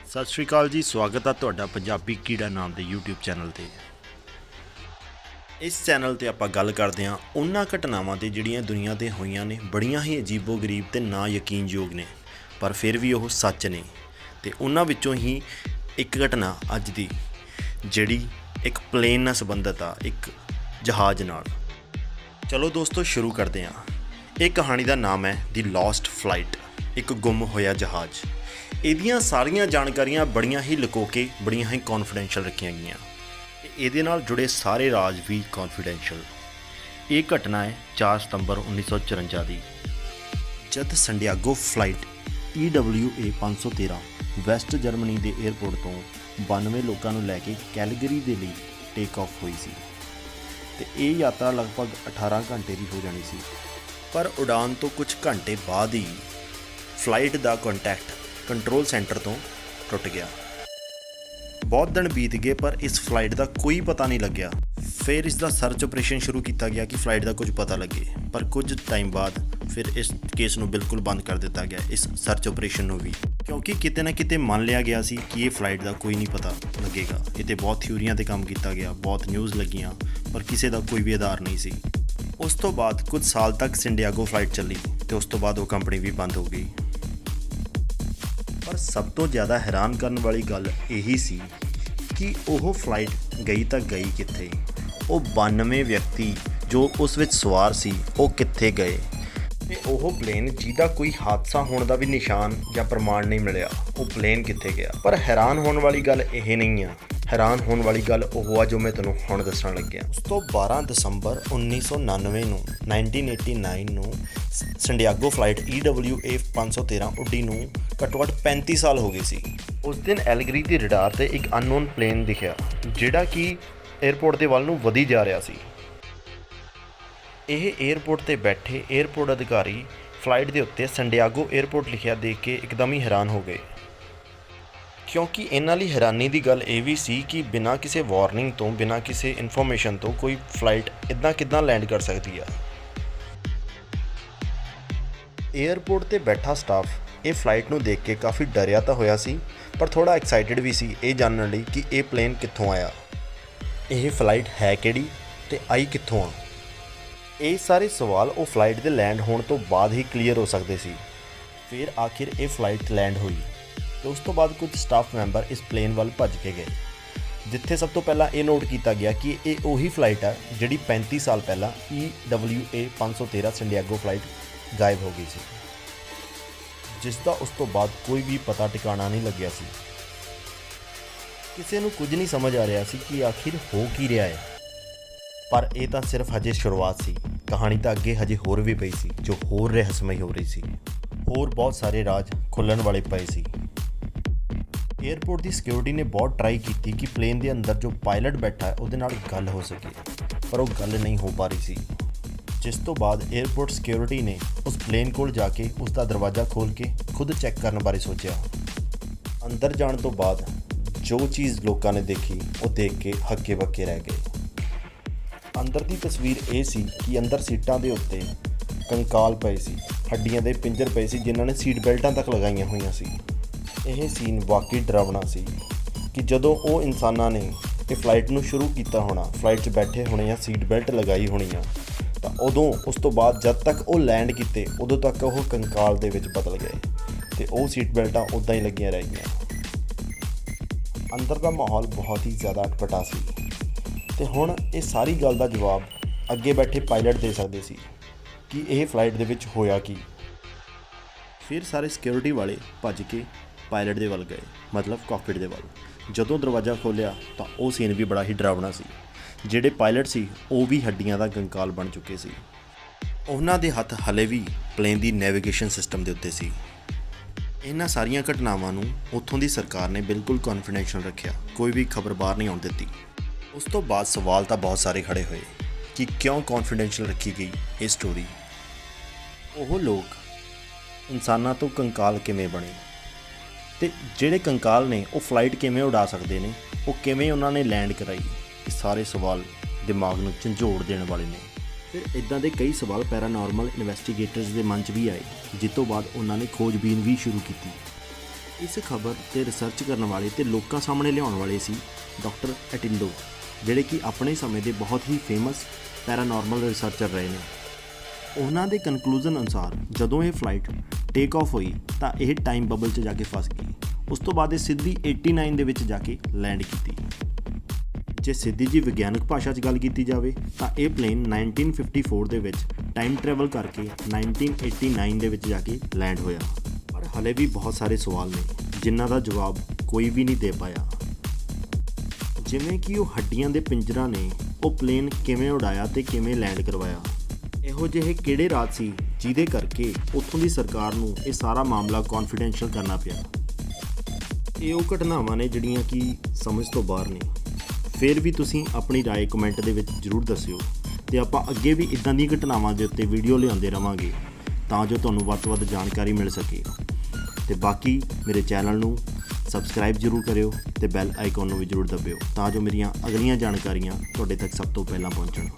सत श्री अकाल जी। स्वागत है तुहाडा पंजाबी कीड़ा नाम के यूट्यूब चैनल ते। इस चैनल ते आपां गल करदे हां उन्हां घटनावां ते जिहड़ियां दुनिया ते होईयां ने, बड़ियां ही अजीबो गरीब ते ना यकीनयोग ने, पर फिर भी वो सच ने। ते उन्हां विचों ही एक घटना अज दी जिहड़ी एक प्लेन नाल संबंधित आ, एक जहाज़ नाल। चलो दोस्तों शुरू करते हैं। ये कहानी का नाम है दी लॉस्ट फ्लाइट, एक गुम होया जहाज़। इहदियां सारियां जानकारियां बड़ियां ही लुकोके, बड़ियां ही कॉन्फिडेंशियल रखियां गईयां। इहदे नाल जुड़े सारे राज भी कॉन्फिडेंशियल। ये घटना है 4 सितंबर 1954 की, जद संडियागो फ्लाइट EWA 513 वैस्ट जर्मनी के एयरपोर्ट तो 92 लोगों को लैके कैलगरी के लिए टेक ऑफ हुई सी। ते ये यात्रा लगभग 18 घंटे की हो जानी सी, पर उड़ान तो कुछ घंटे बाद ही फ्लाइट का कॉन्टैक्ट कंट्रोल सेंटर तो टुट गया। बहुत दिन बीत गए पर इस फ्लाइट का कोई पता नहीं लग्या। फिर इसका सर्च ऑपरेशन शुरू किया गया कि फ्लाइट का कुछ पता लगे, पर कुछ टाइम बाद फिर इस केस को बिल्कुल बंद कर दिता गया, इस सर्च ऑपरेशन को भी, क्योंकि किते ना किते मान लिया गया सी कि ये फ्लाइट का कोई नहीं पता लगेगा। इतने बहुत थ्योरियां ते काम किया गया, बहुत न्यूज़ लगियां, पर किसी का कोई भी आधार नहीं सी। उस तो बाद कुछ साल तक संडियागो फ्लाइट चली तो उस तो बाद वो कंपनी भी बंद हो गई। पर सब तो ज़्यादा हैरान करने वाली गल यही सी कि वह फ्लाइट गई तो गई कित्थे, वो 92 व्यक्ति जो उस विच सवार सी वो कित्थे गए, ते वह प्लेन जिहदा कोई हादसा होने का भी निशान या प्रमाण नहीं मिलिया, वो प्लेन कित्थे गया। पर हैरान होने वाली गल यह नहीं है, हैरान होने वाली गल वो आ जो मैं तुहानूं हुण दस्सण लग्या। उस तो 12 दसंबर 1999 ਨੂੰ 1989 ਨੂੰ संडियागो फ्लाइट EWA 513 उड्डी ਨੂੰ घट्टो घट्ट 35 साल हो गए सी। उस दिन एलगरी के रडार से एक अननोन प्लेन दिखा जिहड़ा कि एयरपोर्ट के वल नूं वधी जा रहा सी। यह एयरपोर्ट ते बैठे एयरपोर्ट अधिकारी फ्लाइट के उत्ते संडियागो एयरपोर्ट लिखिया देख के एकदम ही हैरान हो गए, क्योंकि इन्हां लई हैरानी की गल ये भी सी कि बिना किसी वार्निंग तो, बिना किसी इन्फॉर्मेशन तो कोई फ्लाइट इदां किदां लैंड कर सकती है। एयरपोर्ट ते बैठा स्टाफ ये फ्लाइट नूं देख के काफ़ी डरिया तो होया सी, पर थोड़ा एक्साइटेड भी सी ये जानने लई कि ये प्लेन कित्थों आया, ये फ्लाइट है किहड़ी ते आई कित्थों आ। ये सारे सवाल वो फ्लाइट के लैंड होने तो बाद ही क्लीयर हो सकते सी। फिर आखिर ये फ्लाइट लैंड हुई तो उस तो बाद कुछ स्टाफ मैंबर इस प्लेन वाल भज के गए, जिथे सब तो पहला ये नोट किया गया कि ये उही फ्लाइट है जिहड़ी 35 साल पहला EWA 513 संडियागो फ्लाइट गायब हो गई सी, जिसका उस तो बाद कोई भी पता टिकाणा नहीं लग्या सी। किसी नूं कुछ नहीं समझ आ रहा सी कि आखिर हो की रहा है। पर यह तो सिर्फ हजे शुरुआत सी, कहानी तो अगे हजे होर भी पई सी, जो होर रहस्यमई हो रही सी। होर बहुत सारे राज खुलण वाले पए सी। एयरपोर्ट की सिक्योरिटी ने बहुत ट्राई की कि प्लेन के अंदर जो पायलट बैठा है उहदे नाल गल हो सके, पर वो गल नहीं हो पा रही सी। जिस तो बाद एयरपोर्ट सिक्योरिटी ने उस प्लेन को जाके उसका दरवाज़ा खोल के खुद चैक करने बारे सोचा। अंदर जाने तो बाद जो चीज़ लोगों ने देखी वो देख के हक्के बक्के रह गए। अंदर की तस्वीर ये सी कि अंदर सीटां दे उत्ते कंकाल पे सी, हड्डियां दे पिंजर पे सी जिन्होंने सीट बेल्टां तक लगाई हुई सी। यह सीन वाकई डरावना सी कि जदों वो इंसानां ने ये फ्लाइट नूं शुरू किया होना, फ्लाइट 'च बैठे होने या सीट बेल्ट लगाई होनी आ, तो उदों उस तो बाद जब तक वो लैंड किए उदों तक वो कंकाल दे विच बदल गए तो वो सीट बेल्टां उदां ही लगियां रह गईयां। अंदर का माहौल बहुत ही ज़्यादा अटपटा सी ते हुण ये सारी गल का जवाब अगे बैठे पायलट दे सकते सी कि यह फ्लाइट दे विच होया की। फिर सारे सिक्योरिटी वाले भज के पायलट दे वल गए, मतलब कॉकपिट दे वल। जदों दरवाज़ा खोलिया तो वो सीन भी बड़ा ही डरावना सी। ਜਿਹੜੇ पायलट सी वो भी हड्डियां का कंकाल बन चुके सी। उन्हां दे हत्थ हले भी प्लेन की नैविगेशन सिस्टम के उत्ते सी। इन्हां सारियां घटनावां नूं उत्थों की सरकार ने बिल्कुल कॉन्फिडेंशियल रखिया, कोई भी खबर बाहर नहीं आउण दित्ती। उस तो बाद सवाल तो बहुत सारे खड़े हुए कि क्यों कॉन्फिडेंशियल रखी गई ये स्टोरी। वो लोग इंसानां तो कंकाल किवें बने ते जिहड़े कंकाल ने वो फ्लाइट किवें उड़ा सकते हैं, वो किवें उन्होंने लैंड कराई, ये सारे सवाल दिमाग में झंझोड़ देने वाले ने। फिर इदां दे कई सवाल पैरानॉर्मल इन्वैस्टिगेटर्स के मन च भी आए, जिस तो बाद उन्होंने खोजबीन भी शुरू की। ਇਸ ਖਬਰ ਤੇ ਰਿਸਰਚ ਕਰਨ ਵਾਲੇ ਤੇ ਲੋਕਾਂ ਸਾਹਮਣੇ ਲਿਆਉਣ ਵਾਲੇ ਸੀ ਡਾਕਟਰ ਐਟਿੰਡੋ, ਜਿਹੜੇ ਕਿ ਆਪਣੇ ਸਮੇਂ ਦੇ ਬਹੁਤ ਹੀ ਫੇਮਸ ਪੈਰਾਨੋਰਮਲ ਰਿਸਰਚਰ ਰਹੇ ਨੇ। ਉਹਨਾਂ ਦੇ ਕਨਕਲੂਜਨ ਅਨੁਸਾਰ ਜਦੋਂ ਇਹ ਫਲਾਈਟ ਟੇਕ ਆਫ ਹੋਈ ਤਾਂ ਇਹ ਟਾਈਮ ਬਬਲ 'ਚ ਜਾ ਕੇ ਫਸ ਗਈ। ਉਸ ਤੋਂ ਬਾਅਦ ਇਹ ਸਿੱਧੀ 89 ਦੇ ਵਿੱਚ ਜਾ ਕੇ ਲੈਂਡ ਕੀਤੀ। ਜੇ ਸਿੱਧੀ ਜੀ ਵਿਗਿਆਨਕ ਭਾਸ਼ਾ 'ਚ ਗੱਲ ਕੀਤੀ ਜਾਵੇ ਤਾਂ ਇਹ ਪਲੇਨ 1954 ਦੇ ਵਿੱਚ ਟਾਈਮ ਟਰੈਵਲ ਕਰਕੇ 1989 ਦੇ ਵਿੱਚ ਜਾ ਕੇ ਲੈਂਡ ਹੋਇਆ। ਪਰ ਹਲੇ ਵੀ ਬਹੁਤ ਸਾਰੇ ਸਵਾਲ ਨੇ ਜਿਨ੍ਹਾਂ ਦਾ ਜਵਾਬ ਕੋਈ ਵੀ ਨਹੀਂ ਦੇ ਪਾਇਆ, ਜਿਵੇਂ ਕਿ ਉਹ ਹੱਡੀਆਂ ਦੇ ਪਿੰਜਰਾਂ ਨੇ ਉਹ ਪਲੇਨ ਕਿਵੇਂ ਉਡਾਇਆ ਤੇ ਕਿਵੇਂ ਲੈਂਡ ਕਰਵਾਇਆ। ਇਹੋ ਜਿਹੇ ਕਿਹੜੇ ਰਾਜ ਸੀ ਜਿਹਦੇ ਕਰਕੇ ਉੱਥੋਂ ਦੀ ਸਰਕਾਰ ਨੂੰ ਇਹ ਸਾਰਾ ਮਾਮਲਾ ਕੌਨਫੀਡੈਂਸ਼ੀਅਲ ਕਰਨਾ ਪਿਆ। ਇਹ ਉਹ ਘਟਨਾਵਾਂ ਨੇ ਜਿਹੜੀਆਂ ਕਿ ਸਮਝ ਤੋਂ ਬਾਹਰ ਨੇ। ਫਿਰ ਵੀ ਤੁਸੀਂ ਆਪਣੀ ਰਾਏ ਕਮੈਂਟ ਦੇ ਵਿੱਚ ਜ਼ਰੂਰ ਦੱਸਿਓ ਤੇ ਆਪਾਂ ਅੱਗੇ ਵੀ ਇੱਦਾਂ ਦੀਆਂ ਘਟਨਾਵਾਂ ਦੇ ਉੱਤੇ ਵੀਡੀਓ ਲਿਆਉਂਦੇ ਰਵਾਂਗੇ ਤਾਂ ਜੋ ਤੁਹਾਨੂੰ ਵੱਧ ਤੋਂ ਵੱਧ ਜਾਣਕਾਰੀ ਮਿਲ ਸਕੇ। ਤੇ ਬਾਕੀ ਮੇਰੇ ਚੈਨਲ ਨੂੰ ਸਬਸਕ੍ਰਾਈਬ ਜ਼ਰੂਰ ਕਰਿਓ ਤੇ ਬੈਲ ਆਈਕਨ ਨੂੰ ਵੀ ਜ਼ਰੂਰ ਦਬਿਓ ਤਾਂ ਜੋ ਮੇਰੀਆਂ ਅਗਲੀਆਂ ਜਾਣਕਾਰੀਆਂ ਤੁਹਾਡੇ ਤੱਕ ਸਭ ਤੋਂ ਪਹਿਲਾਂ ਪਹੁੰਚਣ।